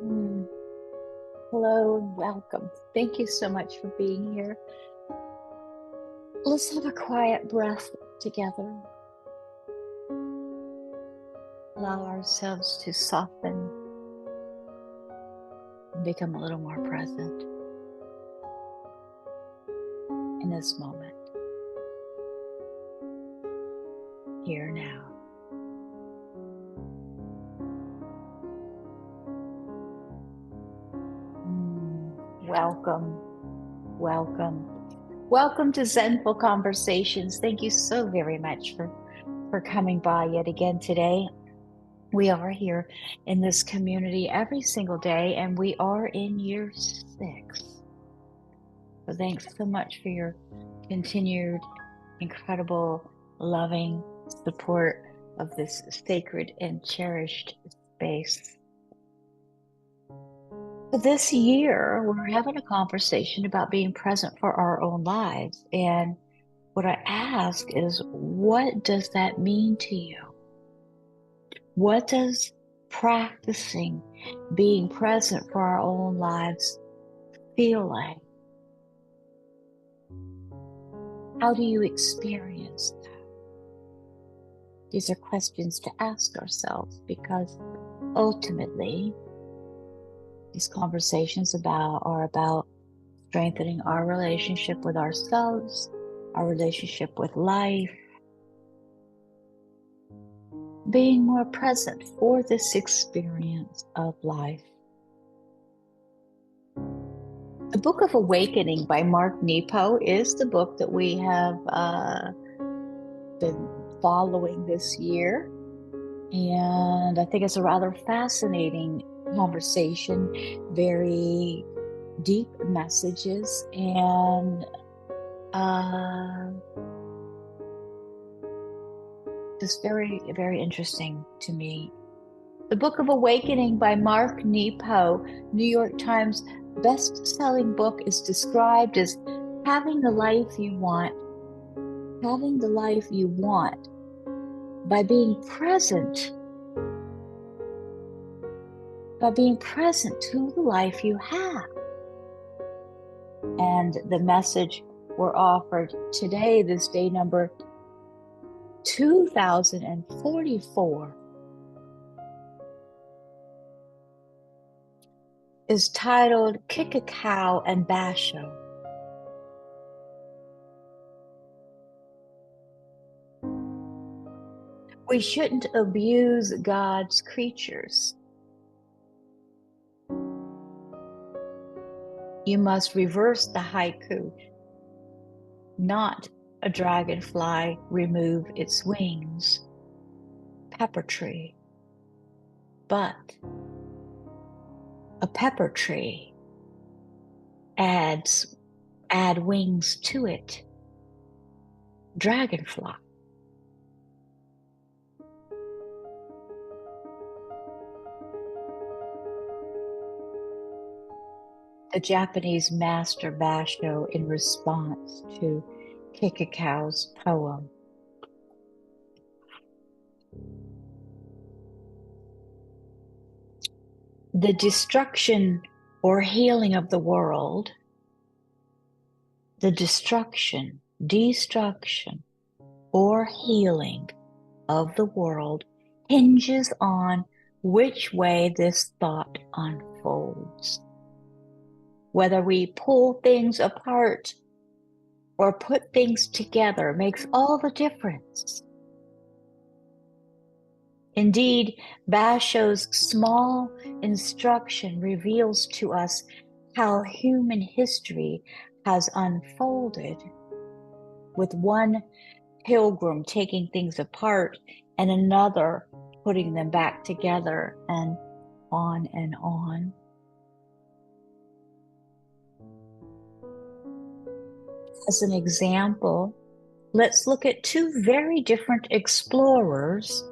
Mm. Hello and welcome. Thank you so much for being here. Let's have a quiet breath together. Allow ourselves to soften and become a little more present in this moment, here now. Welcome, welcome. Welcome to Zenful Conversations. Thank you so very much for coming by yet again today. We are here in this community every single day, and we are in year 6. So thanks so much for your continued, incredible, loving support of this sacred and cherished space. This year, we're having a conversation about being present for our own lives. And what I ask is, what does that mean to you? What does practicing being present for our own lives feel like? How do you experience that? These are questions to ask ourselves, because ultimately, these conversations are about strengthening our relationship with ourselves, our relationship with life, being more present for this experience of life. The Book of Awakening by Mark Nepo is the book that we have been following this year. And I think it's a rather fascinating conversation, very deep messages, and just very, very interesting to me. The Book of Awakening by Mark Nepo, New York Times best-selling book, is described as having the life you want by being present to the life you have. And the message we're offered today, this day number 2044, is titled KIKAKOU and BASHO. We shouldn't abuse God's creatures. You must reverse the haiku. Not a dragonfly remove its wings, pepper tree, but a pepper tree add wings to it, dragonfly. The Japanese master Basho, in response to Kikakou's poem. The destruction or healing of the world, the destruction or healing of the world hinges on which way this thought unfolds. Whether we pull things apart or put things together makes all the difference. Indeed, Basho's small instruction reveals to us how human history has unfolded, with one pilgrim taking things apart and another putting them back together, and on and on. As an example, let's look at two very different explorers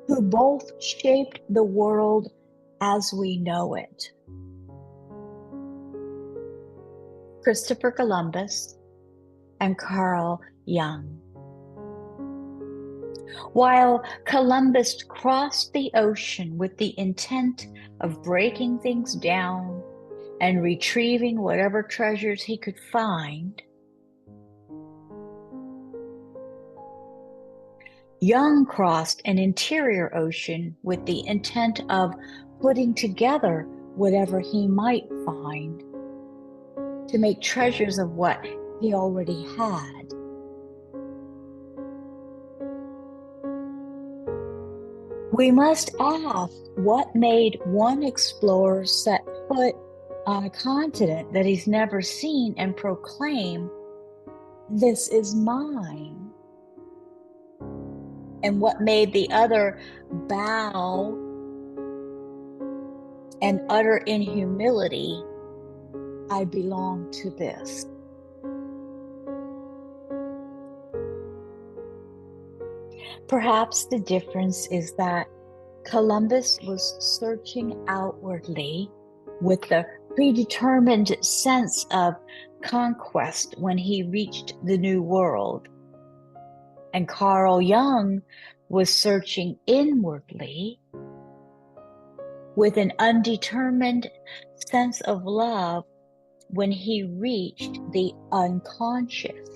who both shaped the world as we know it. Christopher Columbus and Carl Jung. While Columbus crossed the ocean with the intent of breaking things down and retrieving whatever treasures he could find, Young crossed an interior ocean with the intent of putting together whatever he might find to make treasures of what he already had. We must ask what made one explorer set foot on a continent that he's never seen and proclaim, "This is mine." And what made the other bow and utter in humility, "I belong to this." Perhaps the difference is that Columbus was searching outwardly with the predetermined sense of conquest when he reached the New World, and Carl Jung was searching inwardly with an undetermined sense of love when he reached the unconscious.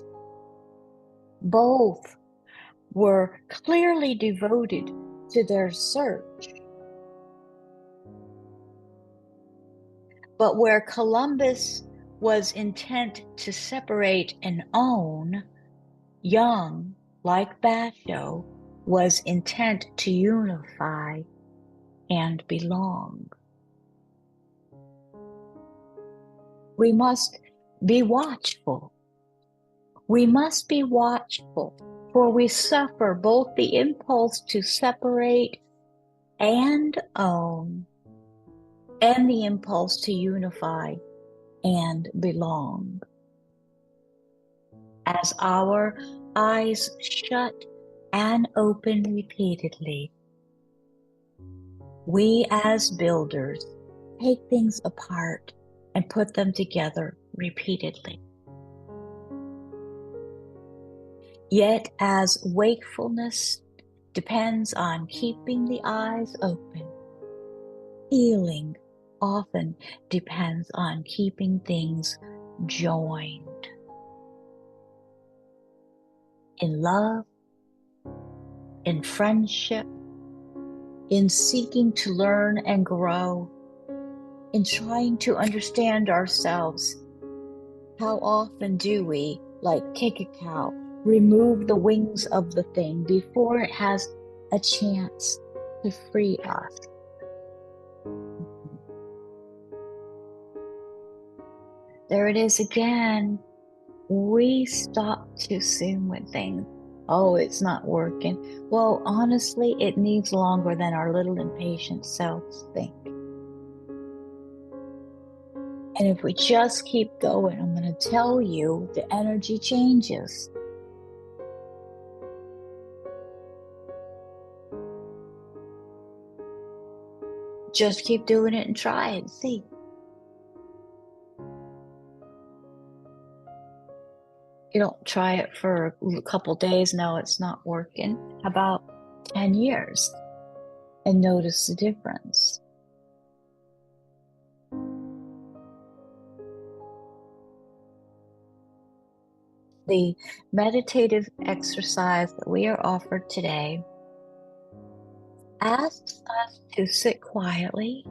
Both were clearly devoted to their search. But where Columbus was intent to separate and own, Jung, like Basho, was intent to unify and belong. We must be watchful. We must be watchful, for we suffer both the impulse to separate and own, and the impulse to unify and belong. As our eyes shut and open repeatedly, we as builders take things apart and put them together repeatedly. Yet as wakefulness depends on keeping the eyes open, healing often depends on keeping things joined. In love, in friendship, in seeking to learn and grow, in trying to understand ourselves. How often do we, like KIKAKOU, remove the wings of the thing before it has a chance to free us? There it is again. We stop too soon with things. Oh, it's not working. Well, honestly, it needs longer than our little impatient selves think. And if we just keep going, I'm going to tell you, the energy changes. Just keep doing it and try it and see. You don't try it for a couple days, no, it's not working. How about 10 years and notice the difference? The meditative exercise that we are offered today asks us to sit quietly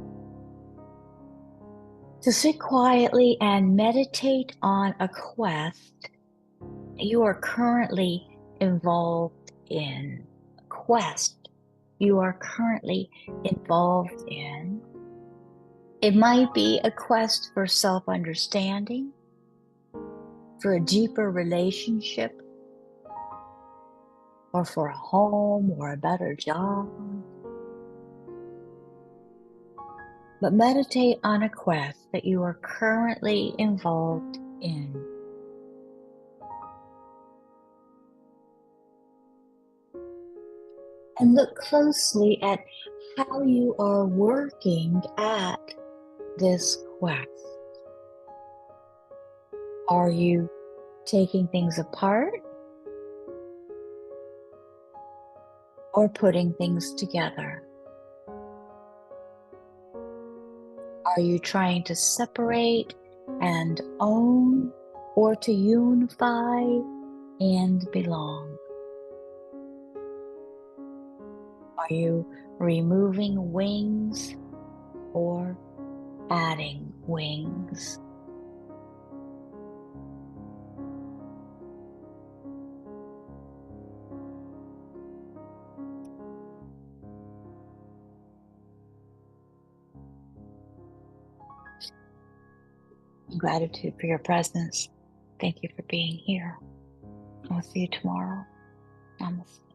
and meditate on a quest you are currently involved in. A quest you are currently involved in. It might be a quest for self-understanding, for a deeper relationship, or for a home or a better job. But meditate on a quest that you are currently involved in. And look closely at how you are working at this quest. Are you taking things apart? or putting things together? Are you trying to separate and own, or to unify and belong? Are you removing wings or adding wings? Gratitude for your presence. Thank you for being here. I'll see you tomorrow. Namaste.